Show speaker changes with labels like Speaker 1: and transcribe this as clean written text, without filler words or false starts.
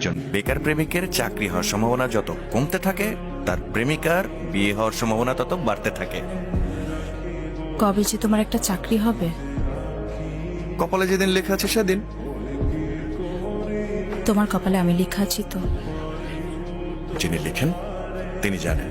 Speaker 1: একজন বেকার প্রেমিকের চাকরি হওয়ার সম্ভাবনা যত কমতে থাকে, তার প্রেমিকার বিয়ে হওয়ার সম্ভাবনা তত বাড়তে থাকে।
Speaker 2: কবে যে তোমার একটা চাকরি হবে?
Speaker 1: কপালে যেদিন লেখা আছে সেদিন।
Speaker 2: তোমার কপালে আমি লেখা আছি তো?
Speaker 1: যিনি লিখেন তিনি জানেন।